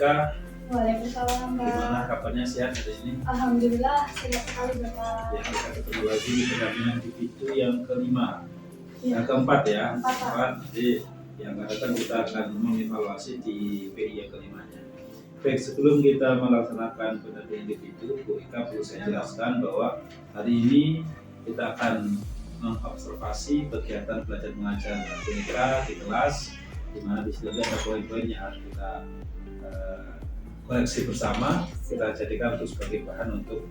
Ika. Waalaikumsalam, Pak. Gimana kabarnya, sehat hari ini? Alhamdulillah sehat sekali, Bapak. Ya, kita ketemu lagi di pendampingan individu yang kelima. Ya. Yang keempat ya. Keempat. Jadi yang akan datang kita akan mengevaluasi di PI yang kelimanya. Baik, sebelum kita melaksanakan pendampingan individu, Bu Ika perlu saya jelaskan bahwa hari ini kita akan mengobservasi kegiatan belajar mengajar Bu Ika di kelas, di mana di situ ada poin-poin yang harus kita koreksi bersama, kita jadikan untuk sebagai bahan untuk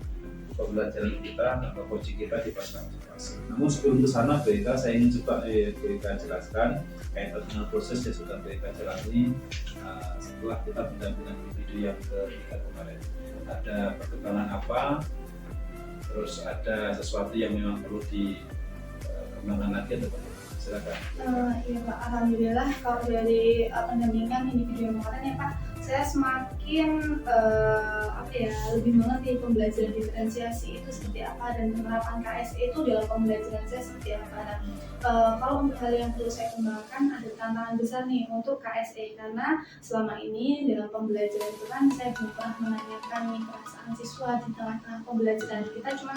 pembelajaran kita atau coaching kita di pasca observasi. Namun sebelum ke sana, Bu Ika, saya ingin coba Bu Ika jelaskan kaitan dengan proses yang sudah Bu Ika jalani setelah kita mendampingi individu yang ketiga kemarin. Ada perkembangan apa? Terus ada sesuatu yang memang perlu dikembangkan lagi atau bagaimana? Silakan. Iya, Pak. Alhamdulillah kalau dari pendampingan individu yang kemarin ya, Pak, saya semakin lebih mengerti pembelajaran diferensiasi itu seperti apa dan penerapan KSE itu dalam pembelajaran saya seperti apa. Nah, kalau untuk hal yang perlu saya kembangkan, ada tantangan besar nih untuk KSE karena selama ini dalam pembelajaran itu kan saya belum pernah menanyakan nih perasaan siswa di tengah-tengah pembelajaran. Kita cuma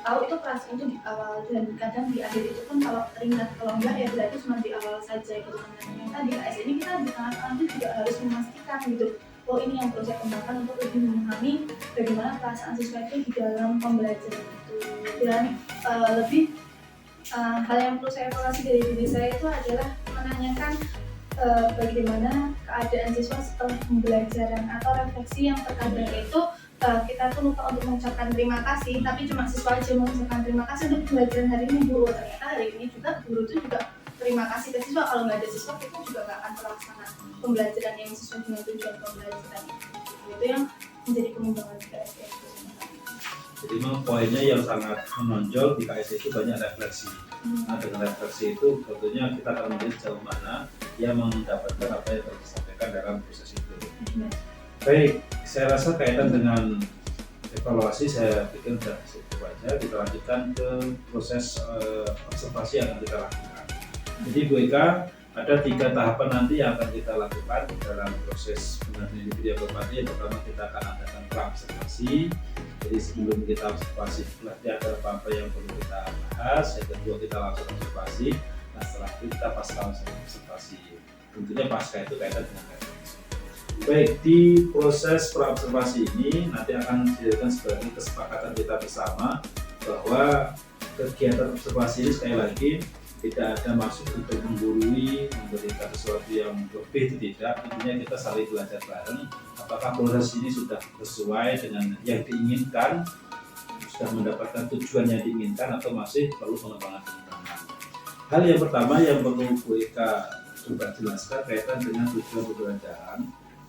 tahu itu perasaan itu di awal dan kadang di akhir itu pun kalau teringat, kalau enggak ya berarti cuma di awal saja gitu. Nah, ternyata di KSE ini kita di tengah-tengah itu juga harus memastikan gitu. Oh, ini yang perlu saya kembangkan untuk lebih memahami bagaimana perasaan siswa itu di dalam pembelajaran itu. Dan hal yang perlu saya evaluasi dari diri saya itu adalah menanyakan bagaimana keadaan siswa setelah pembelajaran atau refleksi yang terkadang itu kita tuh lupa untuk mengucapkan terima kasih, tapi cuma siswa aja mengucapkan terima kasih untuk pembelajaran hari ini, Bu. Ternyata hari ini juga guru itu juga terima kasih ke siswa. Kalau nggak ada siswa, kita juga nggak akan terlaksana pembelajaran yang sesuai dengan tujuan pembelajaran itu yang menjadi pengembangan KSE itu. Jadi memang poinnya yang sangat menonjol di KSE itu banyak refleksi. Nah, dengan refleksi itu tentunya kita akan melihat sejauh mana yang mendapatkan apa yang telah disampaikan dalam proses itu. Baik, saya rasa kaitan dengan evaluasi saya pikir sudah cukup aja. Kita lanjutkan ke proses observasi yang akan kita lakukan. Jadi Bu Ika, ada 3 tahapan nanti yang akan kita lakukan dalam proses pendampingan individu yang bermati. Yang pertama kita akan adakan pra-observasi. Jadi sebelum kita observasi nanti ada apa-apa yang perlu kita bahas. Yang kedua kita langsung observasi. Nah, setelah itu kita pasca observasi. Tentunya pasca itu kaitan dengan refleksi. Baik, di proses pra-observasi ini nanti akan dijadikan sebagai kesepakatan kita bersama bahwa kegiatan observasi ini sekali lagi tidak ada maksud untuk menggurui, memberikan sesuatu yang lebih, itu tidak. Intinya kita saling belajar bareng apakah proses ini sudah sesuai dengan yang diinginkan, sudah mendapatkan tujuan yang diinginkan atau masih perlu pengembangan. Hal yang pertama yang perlu Bu Ika coba jelaskan kaitan dengan tujuan pembelajaran.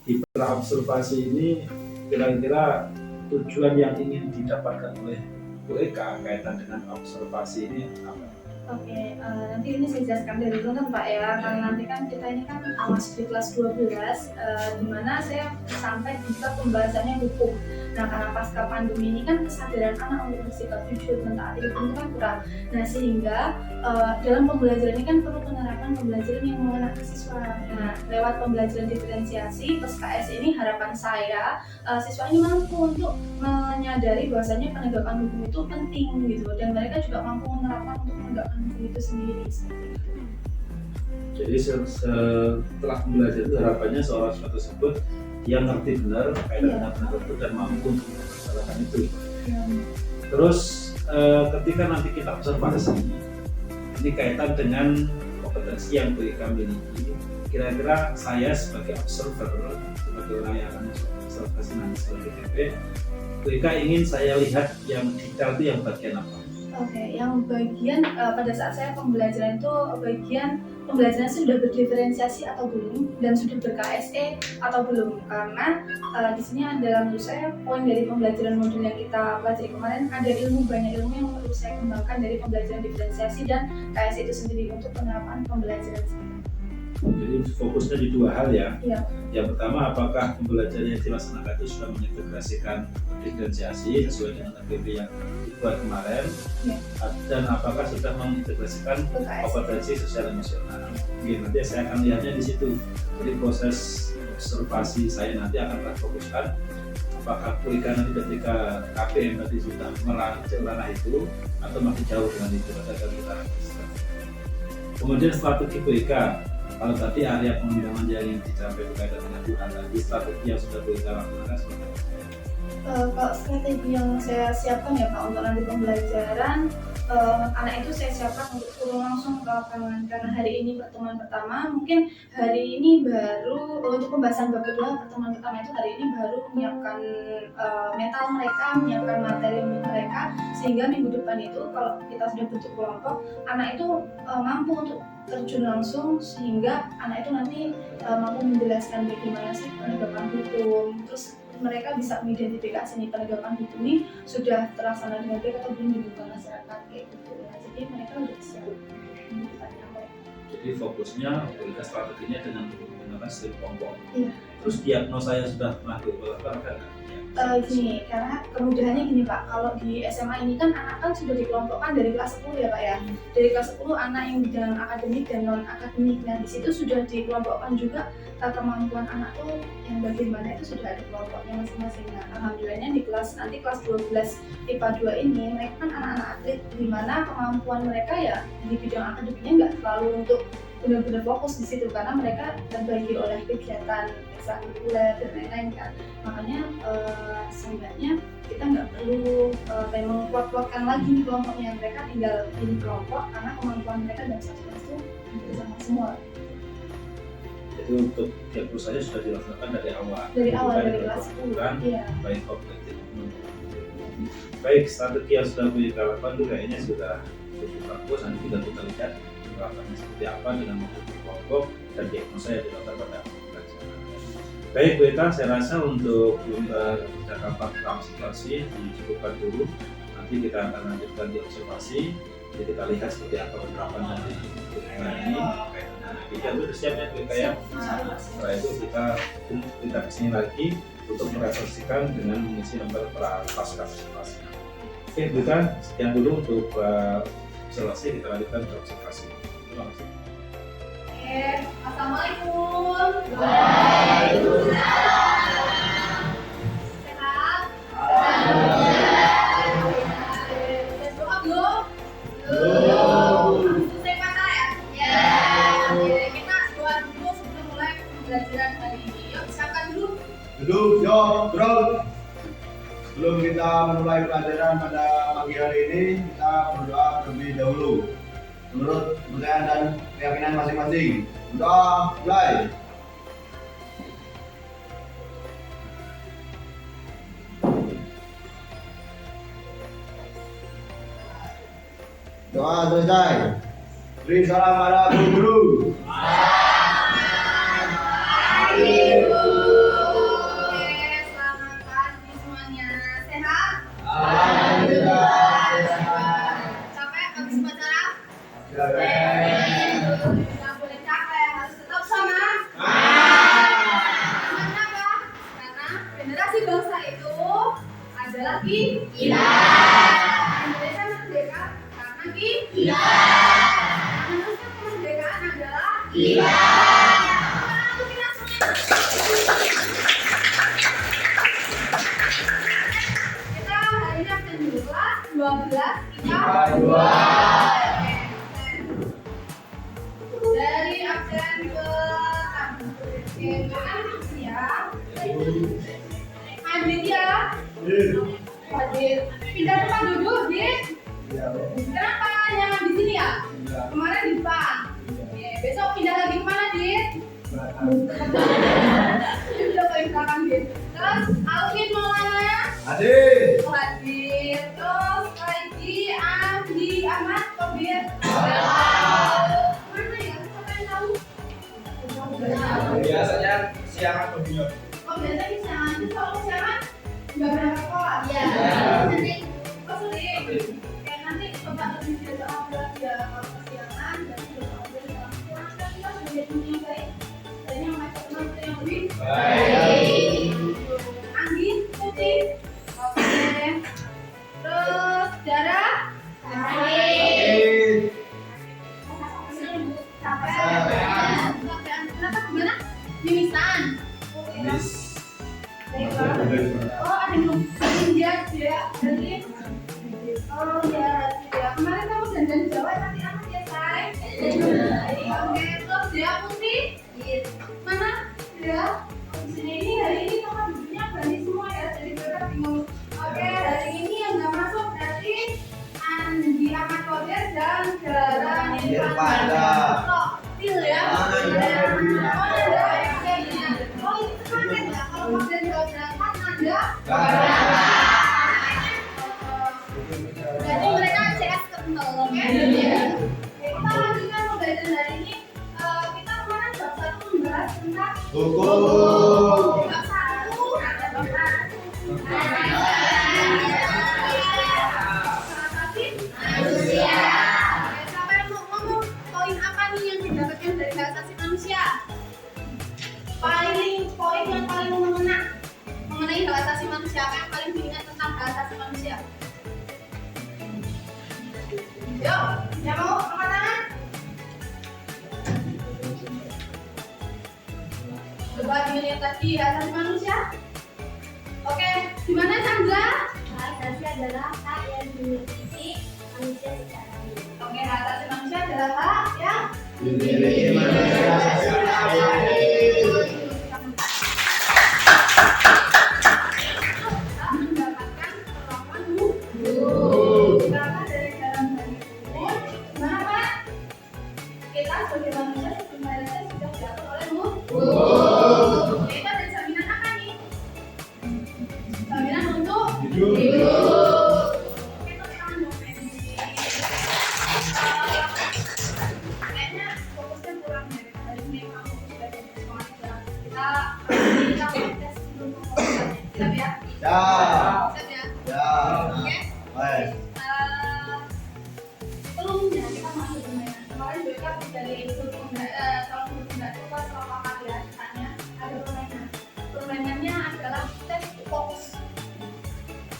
Di pra-observasi ini kira-kira tujuan yang ingin didapatkan oleh Bu Eka kaitan dengan observasi ini apa? Oke, nanti ini saya jelaskan dari dulu kan Pak ya, karena nanti kan kita ini kan masih di kelas 12, di mana saya sampai di pembahasannya hukum. Nah, karena pasca pandemi ini kan kesadaran anak untuk bersikap jujur mentaati hukum itu kan kurang. Nah, sehingga dalam pembelajaran ini kan perlu penerapan pembelajaran yang mengena ke siswa. Nah, lewat pembelajaran diferensiasi plus KS ini harapan saya siswa ini mampu untuk menyadari bahwasanya penegakan hukum itu penting gitu, dan mereka juga mampu menerapkan untuk menegakkan hukum itu sendiri. Jadi setelah pembelajaran itu harapannya seorang siswa tersebut yang ngerti benar kaitan dengan penegakan hukum dan mampu untuk melaksanakan itu. Terus ketika nanti kita observasi, ini kaitan dengan kompetensi yang Bu Ika miliki. Kira-kira saya sebagai observer, sebagai orang yang akan observasi nanti sebagai TP, Bu Ika ingin saya lihat yang detail itu yang bagian apa? Oke, yang bagian pada saat saya pembelajaran itu bagian pembelajaran sudah berdiferensiasi atau belum dan sudah ber-KSE atau belum, karena di sini dalam menurut saya poin dari pembelajaran modul yang kita pelajari kemarin ada banyak ilmu yang perlu saya kembangkan dari pembelajaran diferensiasi dan KSE itu sendiri untuk penerapan pembelajaran sendiri. Jadi fokusnya di 2 hal ya. Iya. Yang pertama, apakah pembelajaran yang dilaksanakan itu sudah mengintegrasikan diferensiasi sesuai dengan APB yang dibuat kemarin, ya. Dan apakah sudah mengintegrasikan kompetensi sosial emosional. Nanti saya akan lihatnya di situ. Jadi proses observasi saya nanti akan fokuskan apakah QIK nanti ketika KPM tadi sudah merancang ranah itu atau masih jauh dengan itu, akan kita lakukan. Kemudian strategi QIK, kalau tadi area pengembangan yang dicapai berkaitan dengan Tuhan tadi, strategi yang sudah QIK lakukan seperti apa? Kalau strategi yang saya siapkan ya Pak untuk nanti pembelajaran, anak itu saya siapkan untuk turun langsung ke lapangan, karena hari ini pertemuan pertama, mungkin hari ini baru untuk pembahasan bab kedua, pertemuan pertama itu hari ini baru menyiapkan mental mereka, menyiapkan materi mereka, sehingga minggu depan itu kalau kita sudah bentuk kelompok, anak itu mampu untuk terjun langsung, sehingga anak itu nanti mampu menjelaskan bagaimana sih penegakan hukum, terus mereka bisa mengidentifikasi nih penegakan hukum ini sudah terlaksana dengan baik atau belum di lingkungan masyarakat kayak gitu ya. Jadi mereka udah siap mendepannya. Jadi fokusnya QIK strateginya dengan menggunakan sistem kelompok. Iya. Terus diagnosa yang sudah pernah dilakukan kan? Gini, karena kemudahannya gini Pak, kalau di SMA ini kan anak kan sudah dikelompokkan dari kelas 10 ya Pak ya. Dari kelas 10 anak yang bidang akademik dan non akademik. Nah di situ sudah dikelompokkan juga kemampuan anak tuh yang bagaimana itu sudah ada kelompoknya masing-masing. Nah alhamdulillahnya di kelas 12 IPA 2 ini mereka kan anak-anak atlet, di mana kemampuan mereka ya di bidang akademiknya nggak terlalu untuk benar-benar fokus di situ, karena mereka terbagi oleh kegiatan ekstrakurikuler dan lain-lain kan. Makanya seenggaknya kita nggak perlu memang kuat-kuatkan lagi nih kelompoknya, mereka tinggal pilih kelompok karena kemampuan mereka dan satu itu hampir sama semua. Jadi untuk diagnosanya sudah dilaksanakan dari awal. Dari kelas 10. Iya. Baik objektif. Baik, strategi yang sudah dilakukan itu kayaknya sudah cukup bagus. Nanti tinggal kita lihat penerapannya seperti apa dengan membentuk kelompok dan diagnosa yang dilakukan pada pelajaran. Baik, QIK, saya rasa untuk percakapan tentang situasi dicukupkan dulu. Nanti kita akan lanjutkan di observasi. Jadi kita lihat seperti apa penerapan dari QIK ini. Kita sudah siap ya QIK ya. Setelah itu kita kesini lagi untuk merefleksikan dengan mengisi lembar pasca observasi. Oke, QIK, sekian dulu untuk observasi, kita lanjutkan ke observasi. Terima kasih. Assalamualaikum. Waalaikumsalam. Sehat? Doa belum? Selesai kata ya? Ya. Oke, kita doa dulu sebelum mulai pembelajaran hari ini. Yuk, siapkan dulu. Duduk, duduk. Sebelum kita memulai pelajaran pada pagi hari ini, kita berdoa terlebih dahulu menurut kepercayaan dan keyakinan masing-masing. Doa mulai. Doa selesai. Beri salam pada guru-guru. Selamat pagi semuanya. Sehat? Alhamdulillah. Capek habis upacara? Ya. Nggak boleh capek, harus tetap semangat. Kenapa? Karena generasi bangsa itu adalah kita. Indonesia merdeka karena kita. Manusia kemerdekaan adalah kita. Untuk kita semua. Kita hari ini akan dulu kelas 12 IPA 2. Dari absen ke-6. Oke, kan ya. Adit ya. Adit. Pindah tempat duduk, Dit. Kenapa jangan di sini ya? Kemarin di depan. Oke, besok pindah lagi kemana, Dit? Pindah ke belakang, Dit. Terus Alvin Maulana. Adik. Oh, Adit. Terus Raiji, Andi, Ahmad, Tobir. Mana ya? Siapa yang tahu? Biasanya siaran pembina. Oh, biasanya siaran. Kalau siaran nggak berangkat sekolah. Iya. Oh, sering. Kayak nanti coba lebih belajar lagi ya kalau kesiangan dan juga belajar orang tua. Kan kita sudah jadi yang baik. Dan yang macam-macam yang lebih Baik. Anggi, Putih. Oke. Oh, ada yang dia jadi oh ya dia kemarin kamu dandan Jawa nanti anak ya say. Oke, terus dia putih mana dia di sini ini hari ini teman duduknya berani semua ya, jadi mereka bingung. Oke, hari ini yang nggak masuk berarti Andi Ahmad Kodes dan Jaran Irfanda. Kok til ya? Oh itu kemarin ya, kalau Kodes nggak berangkat Anda berarti mereka CS kental. Oke, kita lanjutkan pembelajaran hari ini. Kita kemarin bab 1 membahas tentang hukum. bab 1 ada bab 1 manusia. Siapa yang mau ngomong poin apa nih yang didapatkan dari hak asasi manusia? Poin yang paling mengena mengenai hak asasi manusia, apa yang paling diingat tentang hak asasi manusia? Yuk, yang mau angkat tangan? Coba dilihat tadi hak asasi manusia. Oke, gimana Chandra? Hak asasi adalah hak yang dimiliki manusia secara adil. Oke, hak asasi manusia adalah hak yang Dimiliki manusia secara adil. mendapatkan perlakuan hukum. Karena dari dalam dari hukum, gimana Pak? Kita sebagai manusia sebenarnya sudah diatur oleh hukum. Kita ada jaminan apa nih? Jaminan untuk hidup. Kita sekarang mau kayaknya fokusnya kurang ya. Hari ini memang fokus belajar semuanya. Kita tes sebelum pembahasannya. Siap ya? Ya. Siap ya? Ya. Oke. Baik. Sebelumnya kita masuk permainan. Kemarin juga dari tahun berguna coba selama kalian tanya ada permainan. Permainannya adalah tes fokus.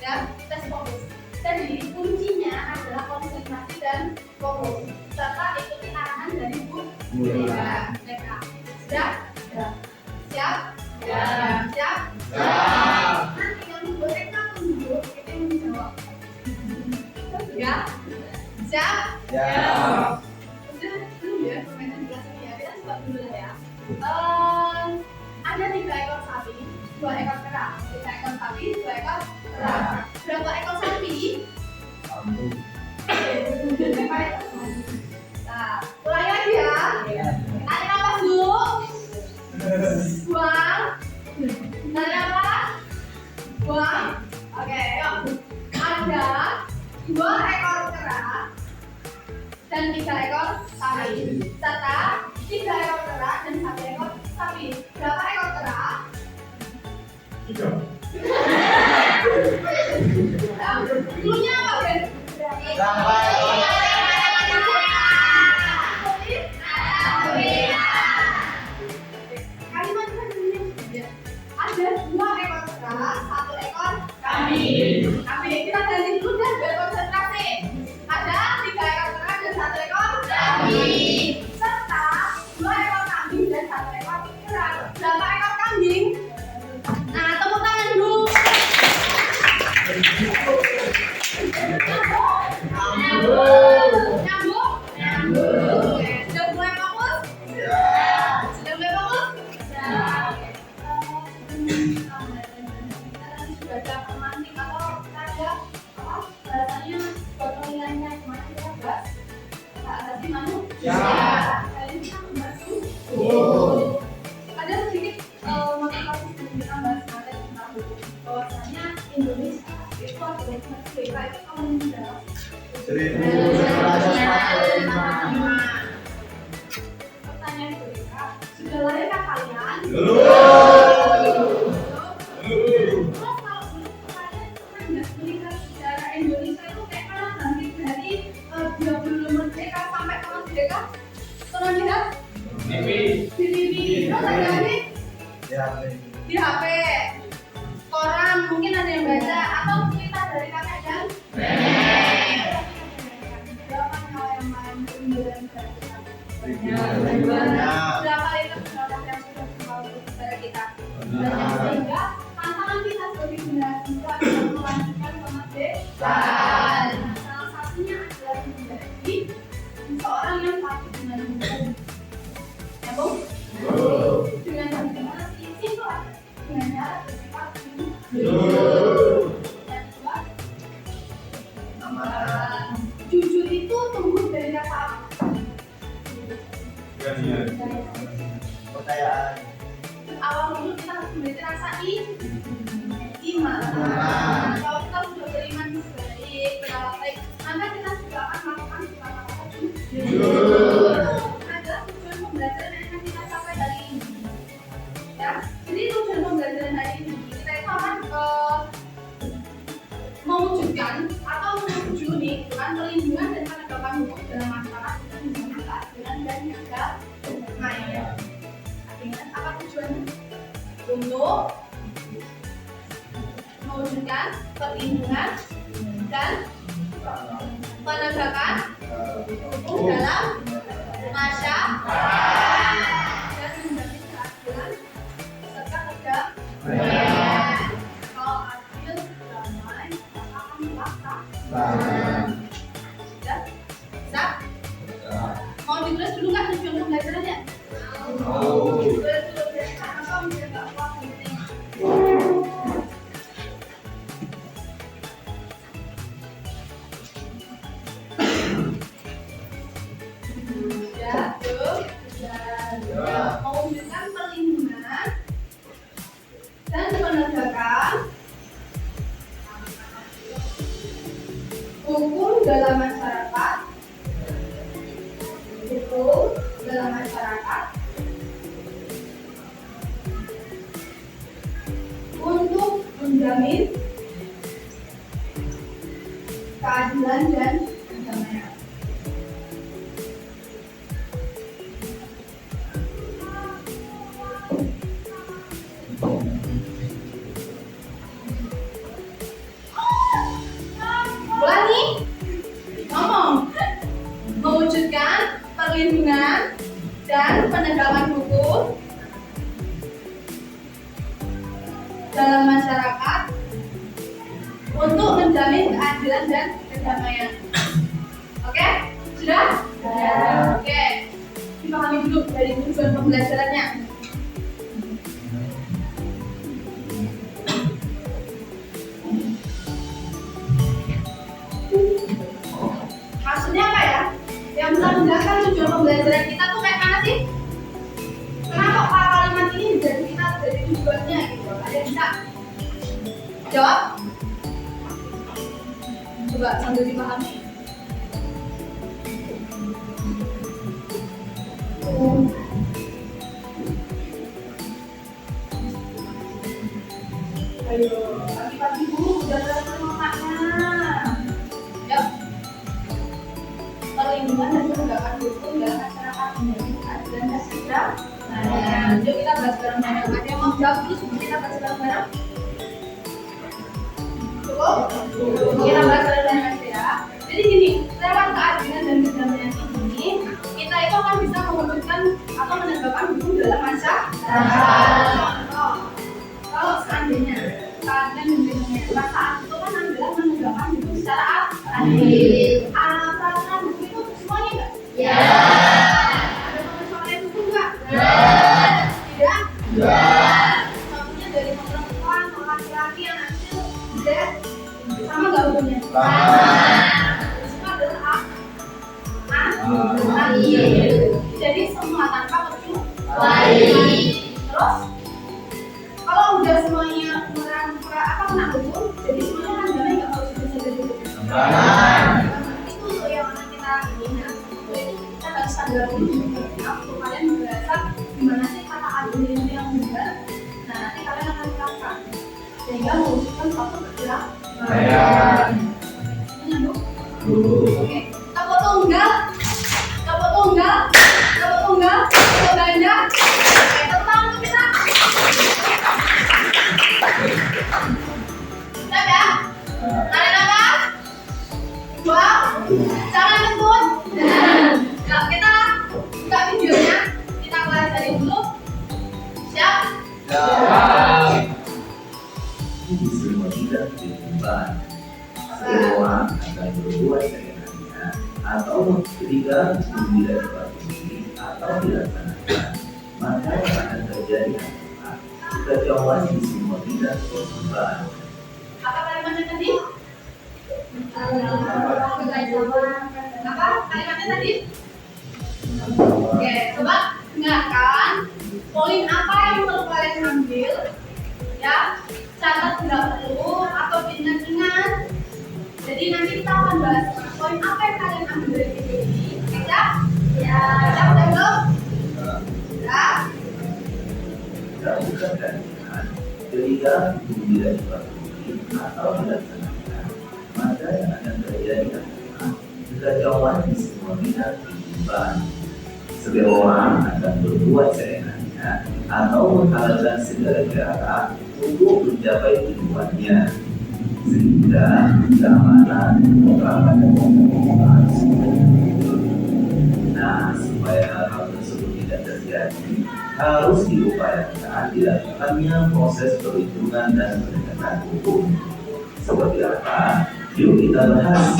Ya, tes fokus. Jadi kuncinya adalah konsentrasi dan fokus. Serta ikuti arahan dari Bu mereka. Siap? Siap? Siap? Nanti yang mereka tunjuk kita yang menjawab. Ya? Siap? Ya. Udah dulu ya permainan di kelas ini ya. Kita coba dulu ya. Ada 3 ekor sapi, 2 ekor kera. 3 ekor sapi, 2 ekor kera. Berapa ekor sapi? Berapa ekor sapi? Nah, mulai lagi ya. Tarik nafas dulu. Buang. Tarik nafas. Buang. Oke, yuk. Ada 2 ekor kera dan 3 ekor sapi, serta 3 ekor kera dan 1 ekor sapi. Berapa ekor kera? 3. Dulunya apa, Ben? Kalimat selanjutnya ada 2 ekor kera, 1 ekor kambing. Kita ganti dulu dan berkonsentrasi. Ada 3 ekor kera dan 1 ekor kambing, serta 2 ekor kambing dan 1 ekor kera. Berapa ekor kambing? Nah, tepuk tangan dulu. Nyambung? Oke, sudah mulai fokus? Sudah mulai fokus? Sudah ada pemantik atau ada apa? Bahasanya pertolongannya kemana kita bahas? Hak asasi manusia. Kali ini kita membahas hukum. Ada sedikit motivasi sebelum kita bahas materi tentang hukum. Bahwasanya Indonesia itu adalah merdeka itu tahun berapa? 1945. Pertanyaan mereka, sudah lahirkah kalian? Belum. Terus kalau dulu kalian pernah nggak melihat sejarah Indonesia itu kayak mana nanti dari belum merdeka sampai merdeka? Pernah lihat? Di TV. Terus ada lagi Ya. di HP, koran mungkin ada yang baca atau cerita dari kakek dan berapa nyawa yang main keunggulan negara kita? Berapa liter produk yang sudah dijual untuk negara kita? Banyak, sehingga tantangan kita sebagai generasi mewujudkan atau menuju nih kan perlindungan dan penegakan hukum dalam masyarakat dengan keadilan dan kedamaian. Artinya apa tujuannya? Untuk mewujudkan perlindungan dan penegakan hukum dalam masyarakat dan menjamin keadilan serta kedamaian. Kalau adil, damai, akan melaksanakan. Sudah? Bisa? Mau ditulis dulu nggak tujuan pembelajarannya? Tulis dulu deh, kenapa bisa nggak kuat penting? Mewujudkan perlindungan dan penegakan hukum dalam masyarakat, untuk menjamin keadilan dan kedamaian. Ulangi, ngomong. Mewujudkan perlindungan dan penegakan hukum dalam masyarakat untuk menjamin keadilan dan kedamaian. Oke? Sudah? Oke. Dipahami dulu dari tujuan pembelajarannya. Maksudnya apa ya? Yang bisa menjelaskan tujuan pembelajaran kita tuh kayak mana sih? Kenapa kalimat ini menjadi kita dari tujuannya gitu? Ada yang bisa jawab? Coba sambil dipahami. Ayo, pagi-pagi dulu udah semangatnya. Yuk. Perlindungan dan penegakan hukum dalam masyarakat menjadi keadilan dan kedamaian. Yuk kita bahas bareng-bareng. Ada yang mau jawab dulu sebelum kita bahas bareng-bareng? Cukup? Kita bahas bareng-bareng ya. Jadi gini, lewat keadilan dan kedamaian ini, kita itu akan bisa mewujudkan atau menegakkan hukum dalam masyarakat. Kalau seandainya keadilan dan kedamaian, perasaan itu kan adalah menegakkan hukum secara adil. Perasaan hukum itu semuanya enggak? Ya. Ada persoalan hukum enggak? Ya. Tidak? Ya. Contohnya dari perempuan, laki-laki, anak kecil, tidak sama enggak hukumnya? Itu adalah adil. Jadi semua tanpa kecuali. Terus kalau udah semuanya kena hukum, jadi semuanya kan damai, nggak harus bisa jadi hukum. Itu untuk yang mana kita ini, untuk itu kita harus sadar dulu. Untuk kalian belajar gimana sih kata adil itu yang benar. Nah nanti kalian akan terapkan sehingga mewujudkan suatu kedamaian. Menyambung? Oke. Tepuk tunggal, tepuk tunggal, tepuk tunggal, tepuk ganda. Oke, tepuk tangan untuk kita. Siap ya? Tarik nafas. Buang. Jangan kentut. Nah, kita buka videonya. Kita pelajari dulu. Siap? Semua tidak ditimbang. Semua akan berbuat dengannya, atau ketika tidak dipatuhi atau dilaksanakan, maka akan terjadi apa? Kita jawab semua tidak ditimbang. Apa kalimatnya tadi? Apa kalimatnya tadi? Oke, coba dengarkan poin apa yang perlu kalian ambil ya, catat tidak perlu atau ingat-ingat. Jadi nanti kita akan bahas poin apa yang kalian ambil dari video ini. Bisa? Ya. Bisa udah belum? Ya. Ketika tidak dipatuhi atau dilaksanakan, maka yang akan terjadi adalah kekacauan di semua bidang kehidupan. Setiap orang akan berbuat seenaknya atau menghalalkan segala cara untuk mencapai tujuannya, sehingga keamanan terangkat harus. Nah, supaya hal tersebut tidak terjadi, harus diupayakan dilakukannya proses perlindungan dan penegakan hukum. Seperti apa? Yuk kita bahas.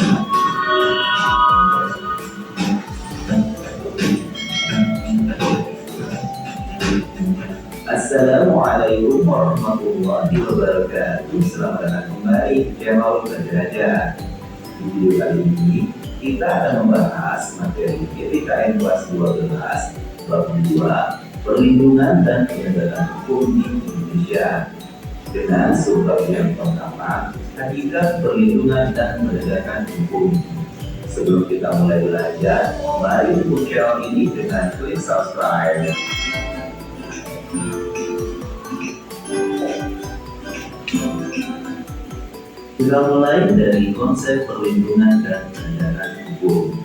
Assalamualaikum warahmatullahi wabarakatuh. Selamat datang kembali di channel Belajar. Di video kali ini kita akan membahas materi PPKN kelas 12 bab 2 perlindungan dan penegakan hukum di Indonesia dengan subbab yang pertama, hakikat perlindungan dan penegakan hukum. Sebelum kita mulai belajar, mari dukung channel ini dengan klik subscribe. Kita mulai dari konsep perlindungan dan penegakan hukum.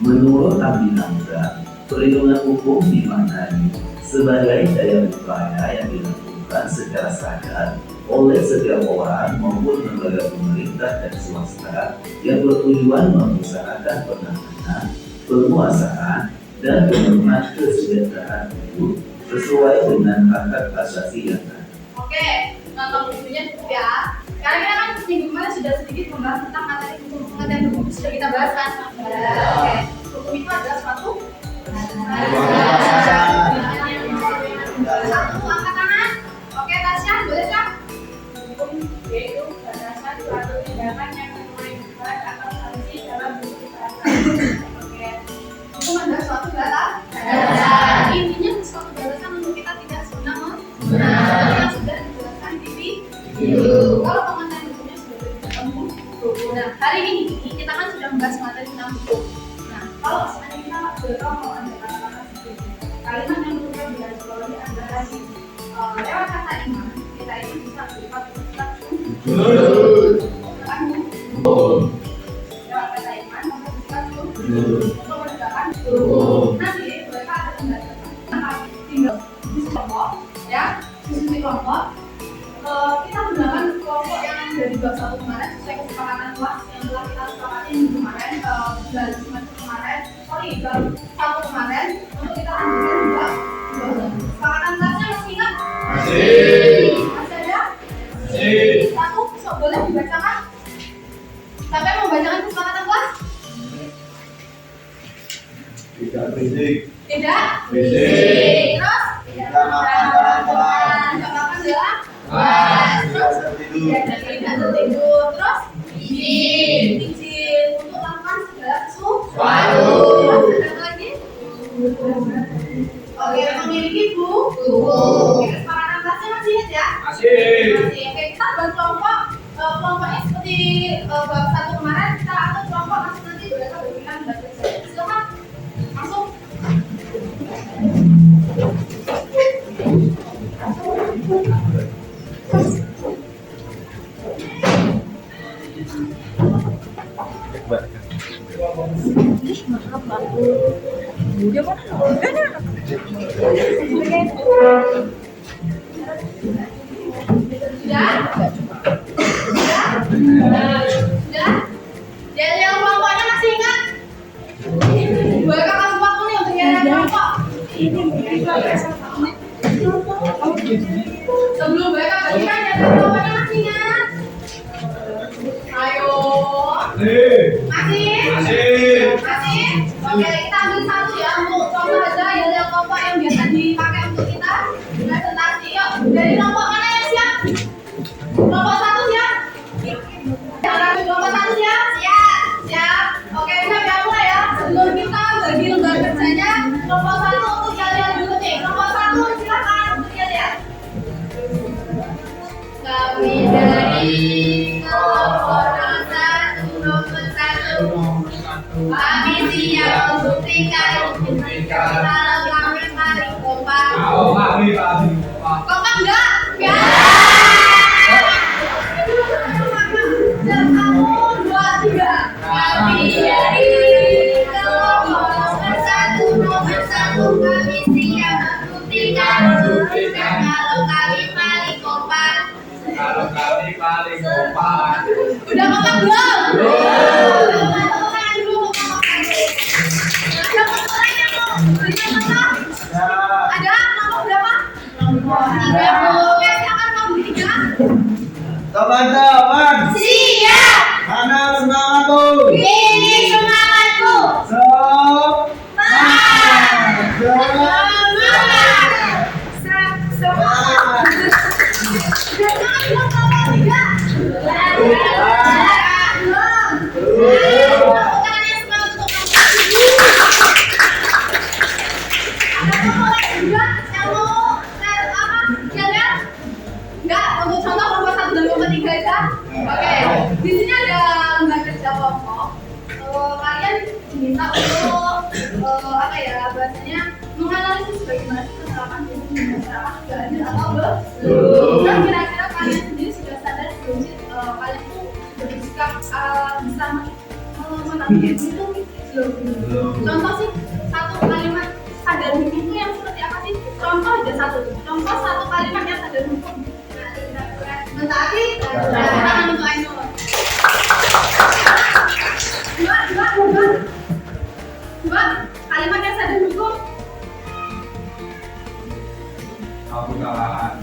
Menurut Abdi Hamzah, perlindungan hukum dimaknai sebagai daya upaya yang dilakukan secara sadar oleh setiap orang maupun lembaga pemerintah dan swasta yang bertujuan mengusahakan pertahanan, penguasaan, dan pemenuhan kesejahteraan hidup sesuai dengan hak asasi yang ada. Oke, nonton videonya cukup ya. Sekarang kita kan minggu kemarin sudah sedikit membahas tentang materi hukum dan hukum sudah kita bahas kan? Oke, hukum itu adalah suatu satu angkat tangan. Oke, Tasya, boleh kan? Hukum yaitu berdasarkan suatu tindakan yang mengakibatkan atau sanksi dalam bentuk kekerasan. Oke, hukum adalah suatu batasan. Intinya suatu batasan untuk kita tidak sebenarnya yang sudah dijelaskan di video. Kalau pengertian hukumnya sudah bertemu. Nah, hari ini kita kan sudah membahas materi tentang hukum. Nah, kalau misalnya kita beritahu mau ada kata-kata seperti kalimat yang perlu digarisbawahi adalah lewat kata iman kita itu bisa berupa lewat kata iman maka bisa untuk menegakkan nanti mereka ada tindakan tinggal di kelompok ya di kelompok kita menggunakan kelompok yang dari bab 1 kemarin sesuai kesepakatan kelas yang telah kita sepakati minggu kemarin bulan Jumat kemarin bab 1 kemarin untuk kita lanjutkan bab 2. Kesepakatan kelasnya masih ingat? Masih ada? Satu, boleh dibacakan? Sampai mau bacakan kesepakatan kelas? Tidak berisik. Tidak? Berisik. Terus? Tidak makan jalan-jalan. Tidak makan jalan? Tidak tertidur. Tidak tertidur. Terus? Izin untuk melakukan segala sesuatu. Ada lagi? Oke, memiliki buku. Kesepakatan kelasnya masih ingat ya? Masih. Oke, kita buat kelompoknya seperti bab 1 kemarin kita atur kelompok masing nanti mereka berpilihan belajar saja. Silakan masuk. Sudah? Jadi yang kelompoknya masih ingat? Gue kasih waktu nih untuk yang kelompok. Sebelum mereka bagikan yang kelompoknya masih ingat? Ayo. Masih? Oke, kita ambil satu ya untuk contoh aja yang kelompok yang biasa dipakai untuk kita presentasi. Yuk, dari kelompok mana yang siap? Kelompok 1 siap? Kelompok 1 siap? Siap. Oke, kita mulai ya. Sebelum kita bagi lembar kerjanya, kelompok 1 untuk kalian dulu nih. Kelompok 1 silakan untuk kalian. Kami dari kelompok 1 nomor 1. Kami siap membuktikan kalau kami paling kompak. Kompak enggak? Enggak. 1, 2, Udah makan belum? Belum. Tepuk tangan dulu untuk makan. Ada orang yang mau berikan makan? Ada? Nomor berapa? Nomor 3. Oke, silakan nomor 3. Teman-teman, Siap. mana semangatku? Ini semangatku. Oke, di sini ada lembaga kerja kelompok. Kalian diminta untuk apa ya bahasanya menganalisis bagaimana kesalahan di masyarakat sudah ada atau belum. Dan kira-kira kalian sendiri sudah sadar belum sih kalian itu sudah bersikap bisa menanggapi itu belum. Contoh sih satu kalimat sadar hukum itu yang seperti apa sih? Contoh aja satu. Contoh satu kalimat yang sadar hukum. Mentaati tangan untuk Ainul. Dua kalimat yang sadar hukum. Tahu kesalahan.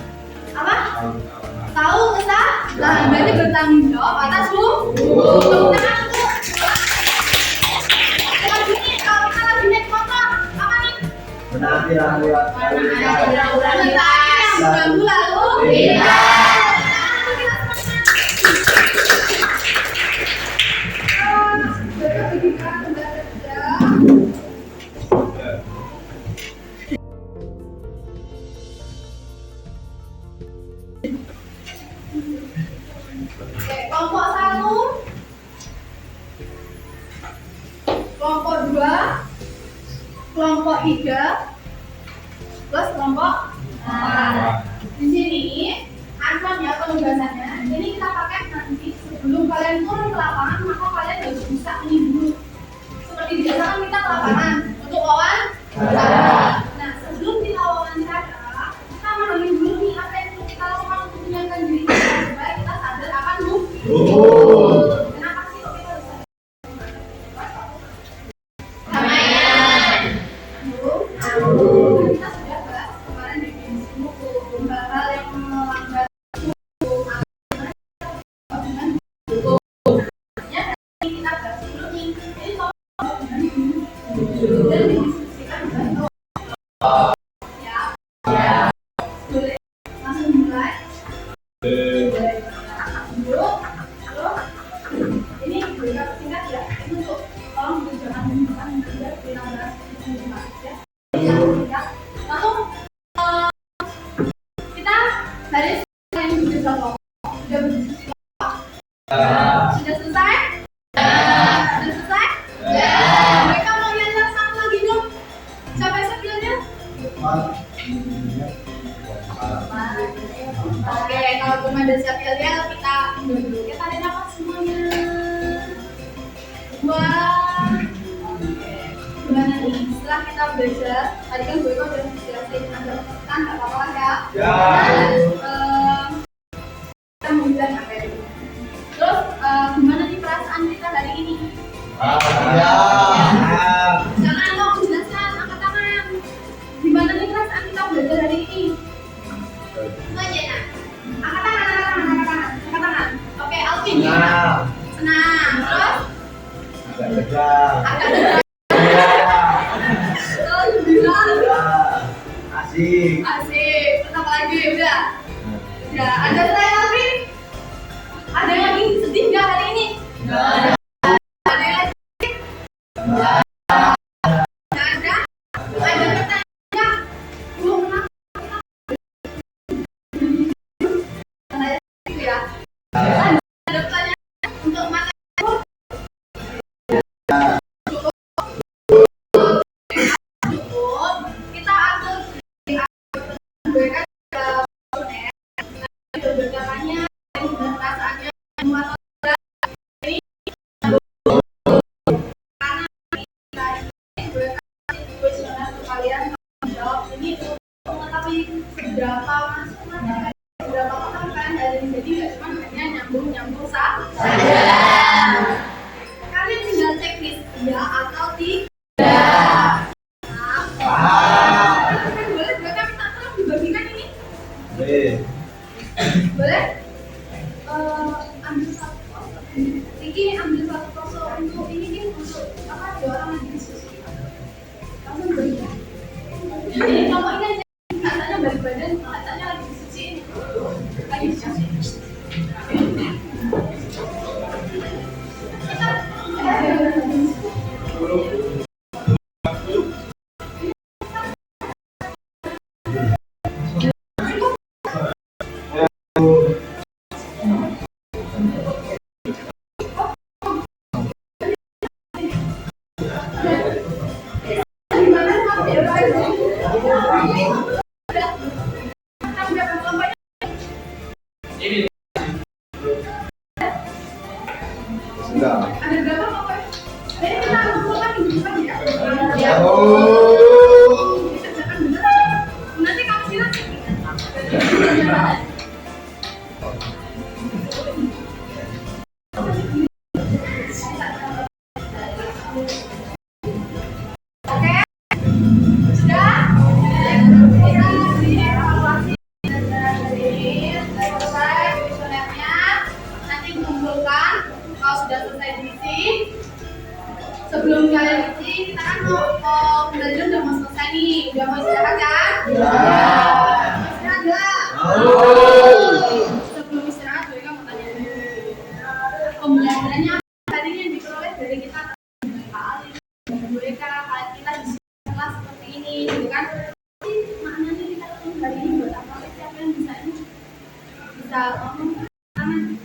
Apa? Tahu kesalahan. Tahu kesalahan. Berarti bertanggung jawab atas hukum. Tangan untuk. Kalau kita lagi naik motor, apa nih? Menaati aturan lalu lintas. Mengganggu lalu lintas. Kelompok 1, kelompok 2, kelompok 3, plus kelompok 4. Di sini acuan ya penugasannya. Ini kita pakai nanti sebelum kalian turun ke lapangan, maka kalian harus bisa menimbul. Seperti biasa kan kita ke lapangan untuk wawancara. Nah, sebelum kita wawancara, kita memahami dulu nih apa yang perlu kita lakukan untuk menyiapkan diri kita supaya kita sadar akan hukum. Kenapa sih kok kita harus sadar? Keramaian. Kita sudah bahas kemarin di divisi hukum, hal-hal yang melanggar hukum dengan hukum. Ya, kita bahas dulu nih. Ini soal dan didiskusikan dengan ya. Boleh langsung mulai. Dulu, ini berita singkat ya. Ini untuk tolong jangan menggunakan biar kita bahas ya. Langsung kita dari yang sudah berdiskusi. Sudah selesai? Sudah selesai? Mereka mau yang satu lagi dong. Siapa sepilnya? Oke, kalau belum ada sepilnya kita dulu. Kita lihat apa semuanya. Wah. Oke. Gimana nih? Setelah kita belajar, tadi kan gue udah jelasin ada pesan, nggak apa-apa kan ya? Ya. Kita mau bilang apa ya? Terus gimana nih perasaan kita hari ini? Ya. Jangan lo menjelaskan, angkat tangan. Gimana nih perasaan kita belajar hari ini? Itu aja nah. Angkat tangan. Oke, Alvin gimana? Senang. Terus? Agak tegang. Agak tegang. Terus bilang. Asik. Asik. Terus apa lagi? Udah. Ya, ada saya Alvin. Ada yang lagi sedih nggak hari ini? Nggak. Ada yang lagi sedih? Nggak. Nggak ada. Ada pertanyaan nggak? Belum kenapa? Gitu ya. Ada pertanyaan untuk materi cukup. Kita atur di gue kan Saja. Kalian tinggal cek nih, iya atau tidak. Boleh kami tak tolong dibagikan ini? Boleh? Ambil satu foto. Riki ambil satu foto untuk ini nih, untuk apa? Dua orang lagi diskusi. Langsung berikan. Jadi kalau ini aja katanya balik badan, katanya lagi diskusi. Lagi diskusi. Sudah. Ada berapa Pak? Jadi kita ngumpulkan minggu depan ya? Ya. Dikerjakan bener. Nanti kamu bilang oke? Sudah? Kita dievaluasi dari selesai kuesionernya. Nanti mengumpulkan. Kalau sudah selesai diisi, sebelum kalian isi, kita kan mau belajar udah mau selesai nih, udah mau istirahat kan? Istirahat nggak? Sebelum istirahat, mereka mau tanya dulu. Pembelajarannya hari ini yang diperoleh dari kita kali. Mereka kalian kita di kelas seperti ini, gitu kan? Maknanya kita hari ini buat apa? Siapa yang bisa ini? Bisa ngomong? Aman.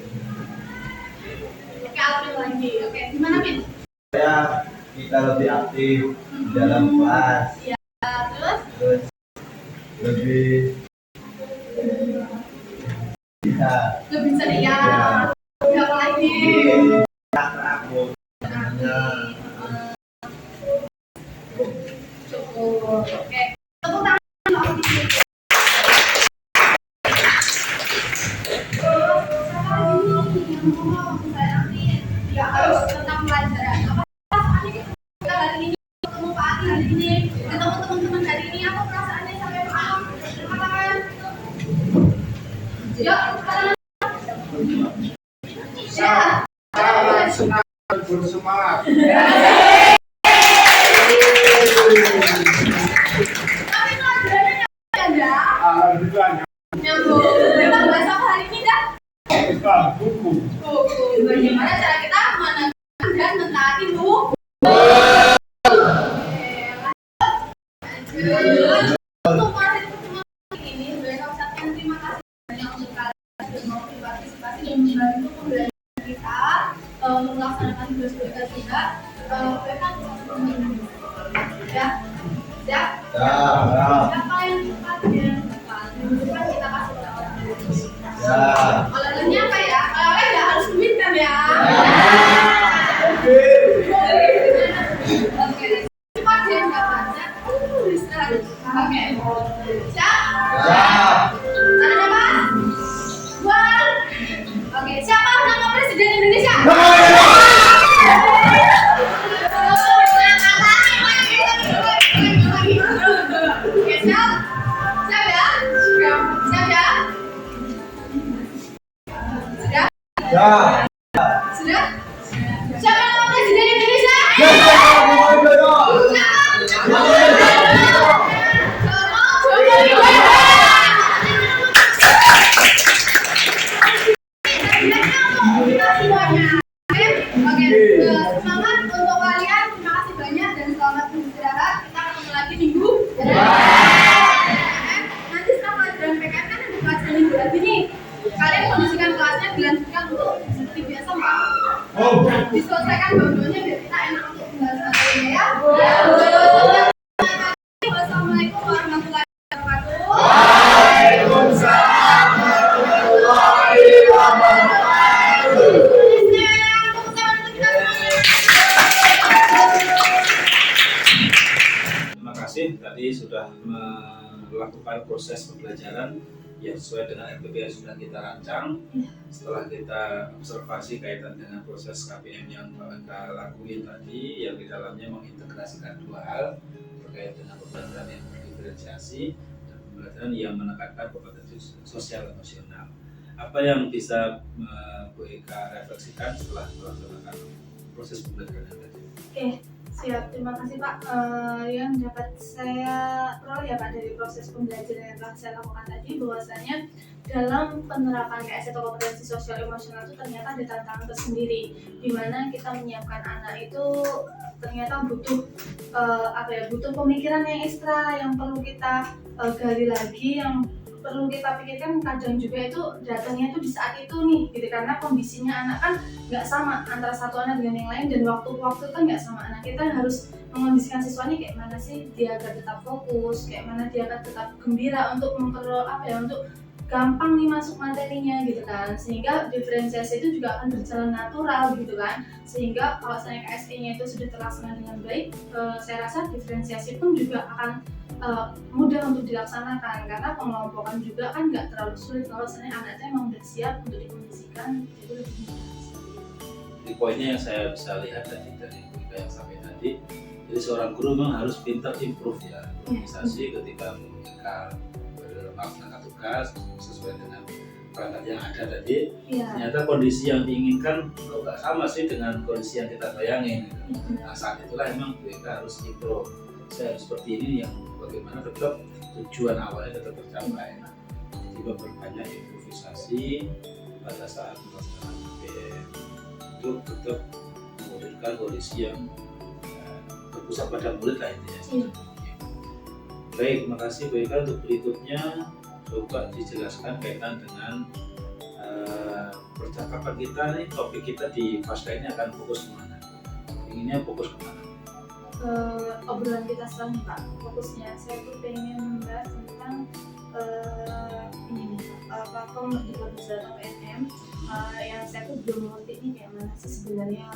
Oke, Alvin lagi. Oke, gimana Min? Supaya kita lebih aktif di dalam kelas. Ya, terus? Terus lebih bisa Lebih ceria. Apa lagi? aku Cukup. Oke. Tepuk tangan untuk Alvin. Siapa lagi nih yang ngomong? Saya Alvin. Ya, harus tentang pelajaran. Apa kita hari ini ketemu Pak Adi hari ini, ketemu teman-teman hari ini, apa perasaannya sampai malam? Katakan. Yuk, katakan. Ya. bersemangat. Tapi pelajarannya ada. Alhamdulillah. Nyambung. Kita bahas apa hari ini dah? Buku. Buku. Bagaimana cara kita menentukan dan mentaati buku? Untuk materi pertemuan ini, sebenarnya kami ucapkan terima kasih banyak untuk kalian sudah mau berpartisipasi dan membantu pembelajaran kita melaksanakan tugas-tugas kita. Mereka ya, siap. Siapa yang cepat ya? Cepat kita kasih tahu. Oleh-olehnya apa ya? Oleh-oleh nggak harus duit kan ya? Oke, cepat ya nggak baca. Istirahat. Oke, siap? Tangannya Mas. Buat. Oke, siapa nama Presiden Indonesia? Oke, siap? Siap ya? Siap ya? Sudah? Sudah? Siapa nama Presiden Indonesia? Semangat untuk kalian. Terima kasih banyak dan selamat beristirahat. Kita ketemu lagi minggu depan. Nanti setelah pelajaran PKN kan ada pelajaran minggu lagi nih. Kalian kondisikan kelasnya dilanjutkan untuk seperti biasa Pak. Diselesaikan dua-duanya biar kita enak untuk pembahasan materinya ya. Wassalamualaikum warahmatullahi wabarakatuh. Waalaikumsalam warahmatullahi wabarakatuh. Terima kasih tadi sudah melakukan proses pembelajaran yang sesuai dengan RPP yang sudah kita rancang. Setelah kita observasi kaitan dengan proses KPM yang kita lakuin tadi, yang di dalamnya mengintegrasikan dua hal terkait dengan pembelajaran yang berdiferensiasi dan pembelajaran yang menekankan kompetensi sosial emosional. Apa yang bisa Bu Eka refleksikan setelah melaksanakan proses pembelajaran tadi? Oke, siap. Terima kasih Pak. Yang dapat saya peroleh ya Pak dari proses pembelajaran yang telah saya lakukan tadi, bahwasanya dalam penerapan KS atau kompetensi sosial emosional itu ternyata ada tantangan tersendiri, di mana kita menyiapkan anak itu ternyata butuh butuh pemikiran yang ekstra yang perlu kita gali lagi, yang perlu kita pikirkan. Kadang juga itu datangnya itu di saat itu nih gitu, karena kondisinya anak kan nggak sama antara satu anak dengan yang lain, dan waktu kan nggak sama. Anak kita harus mengondisikan siswanya kayak mana sih dia agar tetap fokus, kayak mana dia agar tetap gembira untuk untuk gampang nih masuk materinya gitu kan, sehingga diferensiasi itu juga akan berjalan natural gitu kan, sehingga kalau misalnya KSE-nya itu sudah terlaksana dengan baik, saya rasa diferensiasi pun juga akan mudah untuk dilaksanakan, karena pengelompokan juga kan nggak terlalu sulit kalau misalnya anaknya memang udah siap untuk dikondisikan, jadi lebih mudah. Di poinnya yang saya bisa lihat dari yang sampai tadi, jadi seorang guru memang harus pintar improve ya, improvisasi ketika mereka melaksanakan tugas sesuai dengan perangkat yang ada tadi. Ternyata kondisi yang diinginkan kok nggak sama sih dengan kondisi yang kita bayangin gitu. Nah, saat itulah memang mereka harus improve. Saya harus seperti ini, yang bagaimana tetap tujuan awalnya tetap tercapai. Nah, jadi memperbanyak improvisasi pada saat melaksanakan KPM untuk tetap mewujudkan kondisi yang berpusat pada murid lah intinya. Baik, terima kasih Bu Eka. Untuk berikutnya coba dijelaskan kaitan dengan percakapan kita nih, topik kita di pasca ini akan fokus kemana? Inginnya fokus kemana? Obrolan kita selanjutnya Pak, fokusnya saya tuh pengen membahas tentang ini nih Pak, pembelajaran atau PNM yang saya tuh belum ngerti ini kayak mana sih sebenarnya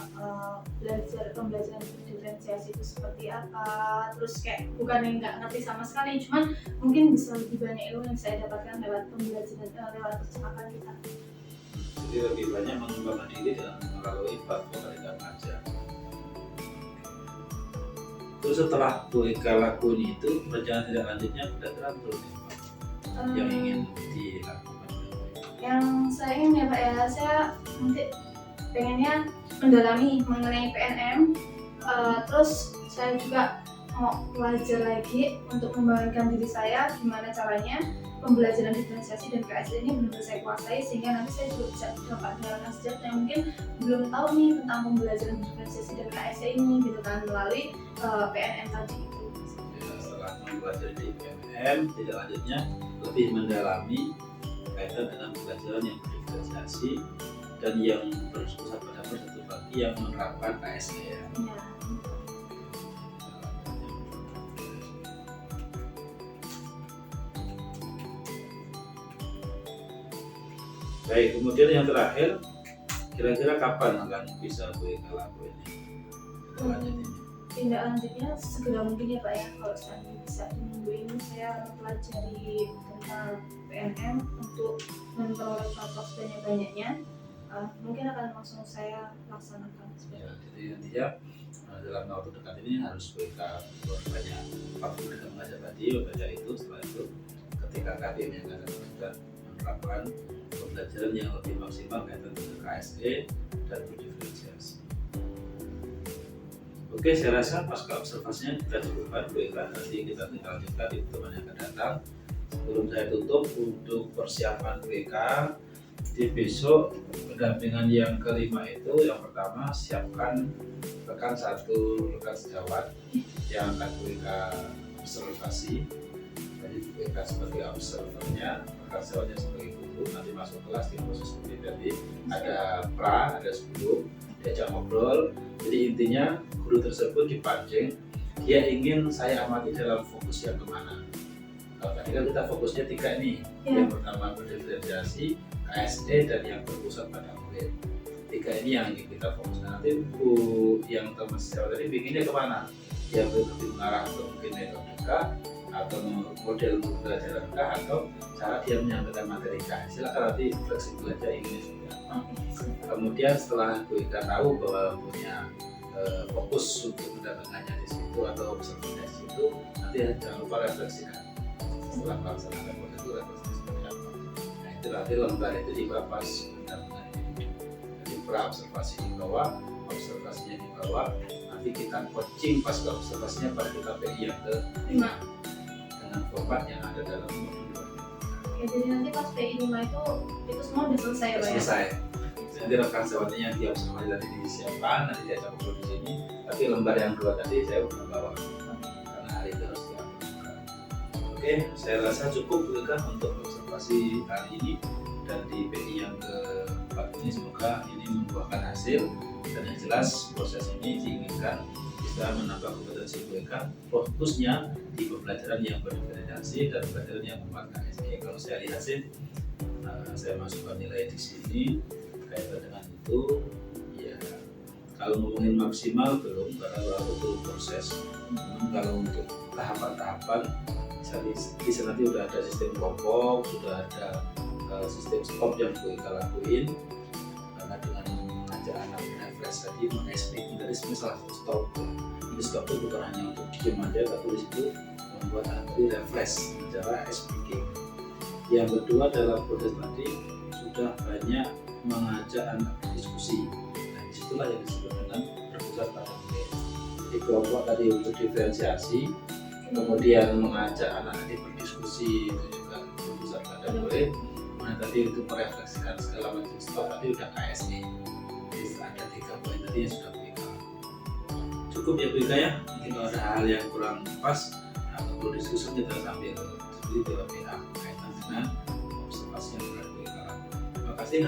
pembelajaran diferensiasi itu seperti apa, terus kayak bukan yang nggak ngerti sama sekali, cuman mungkin bisa lebih banyak ilmu yang saya dapatkan lewat pembelajaran lewat percakapan kita. Jadi lebih banyak mengembangkan diri dengan melalui platform mereka aja. Terus setelah Bu Eka lakuin itu, rencana tidak lanjutnya kira-kira belum yang ingin dilakukan? Yang saya ingin ya Pak ya, saya nanti pengennya mendalami mengenai PNM, terus saya juga mau belajar lagi untuk membangunkan diri saya gimana caranya pembelajaran diferensiasi dan KSE ini benar-benar saya kuasai, sehingga nanti saya juga bisa dapat menjalankan sesuatu yang mungkin belum tahu nih tentang pembelajaran diferensiasi dan KSE ini gitu kan, melalui PNM tadi itu. Ya, setelah mempelajari di PNM, tidak lanjutnya lebih mendalami kaitan dengan pembelajaran yang berdiferensiasi dan yang berpusat pada satu bagi yang menerapkan KSE ya. Iya. Baik, kemudian yang terakhir, kira-kira kapan akan bisa Bu Eka lakuin ini? Tindak lanjutnya segera mungkin ya Pak ya, kalau seandainya bisa di minggu ini saya mempelajari tentang PNM untuk memperoleh contoh sebanyak-banyaknya, mungkin akan langsung saya laksanakan. Ya, jadi intinya dalam waktu dekat ini harus Bu Eka berbanyak waktu dengan mengajar tadi, membaca itu, setelah itu ketika KPM yang akan sudah menerapkan pembelajaran yang lebih maksimal kaitan dengan KSE dan berdiferensiasi. Oke, saya rasa pasca observasinya kita cukupkan Bu Eka, nanti kita tinggal lanjutkan di pertemuan yang akan datang. Sebelum saya tutup, untuk persiapan Bu Eka di besok pendampingan yang kelima itu, yang pertama siapkan rekan sejawat yang akan Bu Eka observasi. Jadi Bu Eka sebagai observernya, rekan sejawatnya sebagai guru, nanti masuk kelas di proses seperti tadi, ada pra, ada sebelum, diajak ngobrol. Jadi intinya guru tersebut dipancing, dia ingin saya amati dalam fokus yang kemana. Kalau tadi kan kita fokusnya 3 nih, yang pertama berdiferensiasi, KSE, dan yang berpusat pada murid. 3 ini yang ingin kita fokus. Nanti Bu yang teman sejawat tadi inginnya kemana? Yang lebih mengarah ke mungkin metodika, atau model pembelajaran kah, atau cara dia menyampaikan materi kah. Silakan nanti fleksibel aja ini seperti apa. Kemudian setelah Bu Ika tahu bahwa punya fokus untuk mendampingannya di situ atau observasi di situ, nanti jangan lupa refleksikan setelah melaksanakan proses itu, refleksi seperti apa. Nah itu nanti lembar itu dibahas pendampingan ini. Jadi pra-observasi di bawah, observasinya di bawah, nanti kita coaching pas ke observasinya pada KPI yang ke-5 dengan format yang ada dalam modul 2. Oke, jadi nanti pas PI 5 itu semua udah selesai Pak ya? Selesai. Nanti rekan sewanya yang diobservasi tadi disiapkan, nanti diajak ngobrol di sini. Tapi lembar yang 2 tadi saya udah bawa karena hari itu harus dilakukan. Oke, saya rasa cukup juga untuk observasi hari ini, dan di PI yang ke-4 ini semoga ini membuahkan hasil, dan yang jelas proses ini diinginkan bisa menambah kompetensi mereka, fokusnya di pembelajaran yang berverifikasi dan pembelajaran yang memanfaatkan SE. Kalau saya lihat sih, saya masukkan nilai di sini kaitan dengan itu, ya kalau ngomongin maksimal belum, karena baru betul proses. Kalau untuk tahapan-tahapan, di sana nanti udah ada sistem kelompok, sudah ada sistem stop yang kita lakuin, karena dengan mengajak anak refresh tadi, meng-speaking dari salah satu stop. Jadi stop itu bukan hanya untuk diam aja, tapi di situ membuat anak tadi refresh cara speaking. Yang kedua dalam proses tadi sudah banyak mengajak anak diskusi. Nah, disitulah yang disebut dengan berpusat pada nilai. Di kelompok tadi untuk diferensiasi, kemudian mengajak anak tadi berdiskusi, itu juga berpusat pada nilai. Nah, tadi untuk merefleksikan segala macam stop tadi udah KSE. Jadi ada 3 poin tadi yang sudah kita. Cukup ya Bu Ika ya. Mungkin kalau ada hal yang kurang pas atau perlu diskusi kita sambil seperti dalam PA kaitan dengan observasi yang sudah Bu Ika lakukan. Terima kasih.